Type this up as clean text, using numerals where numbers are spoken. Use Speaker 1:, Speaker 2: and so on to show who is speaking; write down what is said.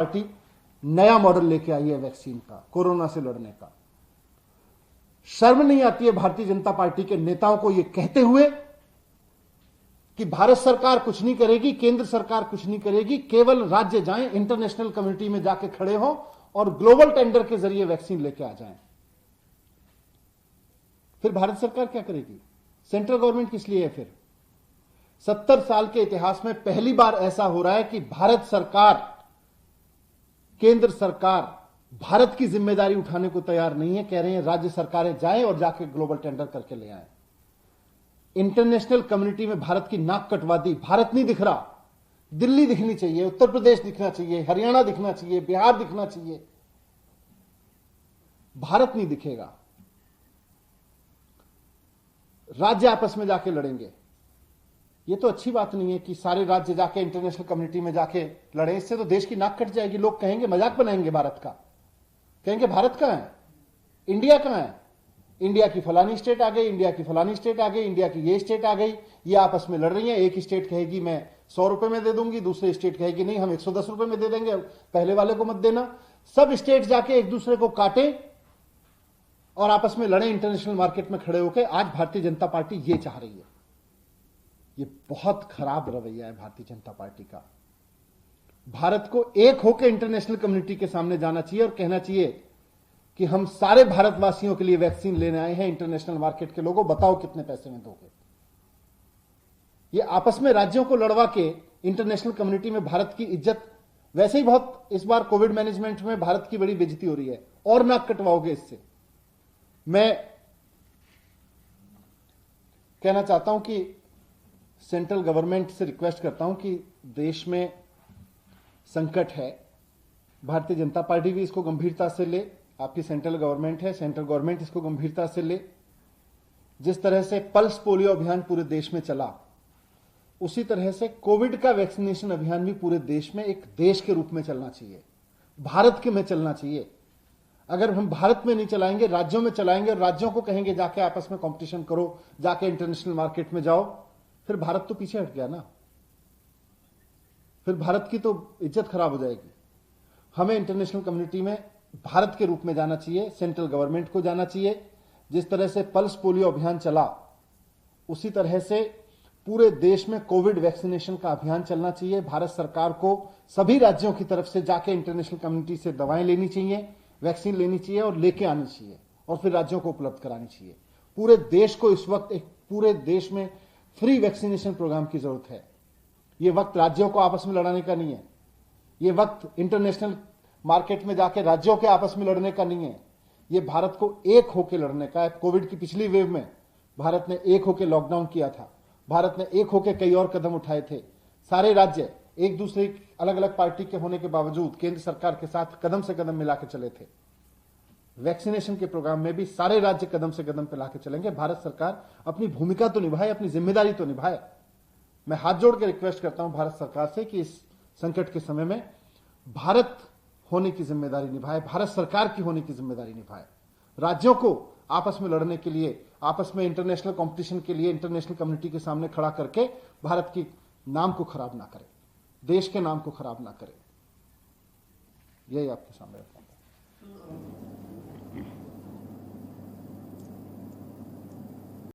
Speaker 1: Party नया model लेके आई है वैक्सीन का, कोरोना से लड़ने का। शर्म नहीं आती है भारतीय जनता पार्टी के नेताओं को यह कहते हुए कि भारत सरकार कुछ नहीं करेगी, केंद्र सरकार कुछ नहीं करेगी, केवल राज्य जाएं, इंटरनेशनल कम्युनिटी में जाके खड़े हों और ग्लोबल टेंडर के जरिए वैक्सीन लेके आ जाएं। फिर भारत सरकार क्या करेगी? सेंट्रल गवर्नमेंट किस लिए है? फिर 70 साल के इतिहास में पहली बार ऐसा हो रहा है कि भारत सरकार, केंद्र सरकार भारत की जिम्मेदारी उठाने को तैयार नहीं है। कह रहे हैं राज्य सरकारें जाएं और जाके ग्लोबल टेंडर करके ले आएं। इंटरनेशनल कम्युनिटी में भारत की नाक कटवा दी। भारत नहीं दिख रहा, दिल्ली दिखनी चाहिए, उत्तर प्रदेश दिखना चाहिए, हरियाणा दिखना चाहिए, बिहार दिखना चाहिए। भारत नहीं दिखेगा। राज्य आपस में जाके लड़ेंगे। ये तो अच्छी बात नहीं है कि सारे राज्य जाके इंटरनेशनल कम्युनिटी में जाके लड़े। इससे तो देश की नाक कट जाएगी। लोग कहेंगे, मजाक बनाएंगे भारत का, कहेंगे भारत कहां है, इंडिया कहां है, इंडिया की फलानी स्टेट आ गई, इंडिया की फलानी स्टेट आ गई, इंडिया की ये स्टेट आ गई, ये आपस में लड़ रही है। एक स्टेट कहेगी मैं 100 रुपए में दे दूंगी, दूसरी स्टेट कहेगी नहीं हम 110 रुपए में दे देंगे, पहले वाले को मत देना। सब स्टेट जाके एक दूसरे को काटे और आपस में लड़े, इंटरनेशनल मार्केट में खड़े होकर। आज भारतीय जनता पार्टी ये चाह रही है। ये बहुत खराब रवैया है भारतीय जनता पार्टी का। भारत को एक होकर इंटरनेशनल कम्युनिटी के सामने जाना चाहिए और कहना चाहिए कि हम सारे भारतवासियों के लिए वैक्सीन लेने आए हैं। इंटरनेशनल मार्केट के लोगों, बताओ कितने पैसे में दोगे? ये आपस में राज्यों को लड़वा के इंटरनेशनल कम्युनिटी में भारत की इज्जत, वैसे ही बहुत इस बार कोविड मैनेजमेंट में भारत की बड़ी बेइज्जती हो रही है, और नाक कटवाओगे इससे। मैं कहना चाहता हूं कि सेंट्रल गवर्नमेंट से रिक्वेस्ट करता हूं कि देश में संकट है, भारतीय जनता पार्टी भी इसको गंभीरता से ले। आपकी सेंट्रल गवर्नमेंट है, सेंट्रल गवर्नमेंट इसको गंभीरता से ले। जिस तरह से पल्स पोलियो अभियान पूरे देश में चला, उसी तरह से कोविड का वैक्सीनेशन अभियान भी पूरे देश में एक देश के रूप में चलना चाहिए, भारत के में चलना चाहिए। अगर हम भारत में नहीं चलाएंगे, राज्यों में चलाएंगे और राज्यों को कहेंगे जाके आपस में कंपटीशन करो, जाके इंटरनेशनल मार्केट में जाओ, फिर भारत तो पीछे हट गया ना। फिर भारत की तो इज्जत खराब हो जाएगी। हमें इंटरनेशनल कम्युनिटी में भारत के रूप में जाना चाहिए, सेंट्रल गवर्नमेंट को जाना चाहिए। जिस तरह से पल्स पोलियो अभियान चला, उसी तरह से पूरे देश में कोविड वैक्सीनेशन का अभियान चलना चाहिए। भारत सरकार को सभी राज्यों की तरफ से जाके इंटरनेशनल कम्युनिटी से दवाएं लेनी चाहिए, वैक्सीन लेनी चाहिए और लेके आनी चाहिए, और फिर राज्यों को उपलब्ध करानी चाहिए। पूरे देश को इस वक्त एक पूरे देश में फ्री वैक्सीनेशन प्रोग्राम की जरूरत है। यह वक्त राज्यों को आपस में लड़ाने का नहीं है। यह वक्त इंटरनेशनल मार्केट में जाके राज्यों के आपस में लड़ने का नहीं है। यह भारत को एक होकर लड़ने का है। कोविड की पिछली वेव में भारत ने एक होकर लॉकडाउन किया था, भारत ने एक होकर कई और कदम उठाए थे। सारे राज्य एक दूसरे अलग अलग पार्टी के होने के बावजूद केंद्र सरकार के साथ कदम से कदम मिलाकर चले थे। वैक्सीनेशन के प्रोग्राम में भी सारे राज्य कदम से कदम मिलाकर चलेंगे। भारत सरकार अपनी भूमिका तो निभाए, अपनी जिम्मेदारी तो निभाए। मैं हाथ जोड़ के रिक्वेस्ट करता हूं भारत सरकार से कि इस संकट के समय में भारत होने की जिम्मेदारी निभाए, भारत सरकार की होने की जिम्मेदारी निभाए। राज्यों को आपस में लड़ने के लिए, आपस में इंटरनेशनल कंपटीशन के लिए इंटरनेशनल कम्युनिटी के सामने खड़ा करके भारत की नाम को खराब ना करे, देश के नाम को खराब ना करे। यही आपके सामने रखता हूं।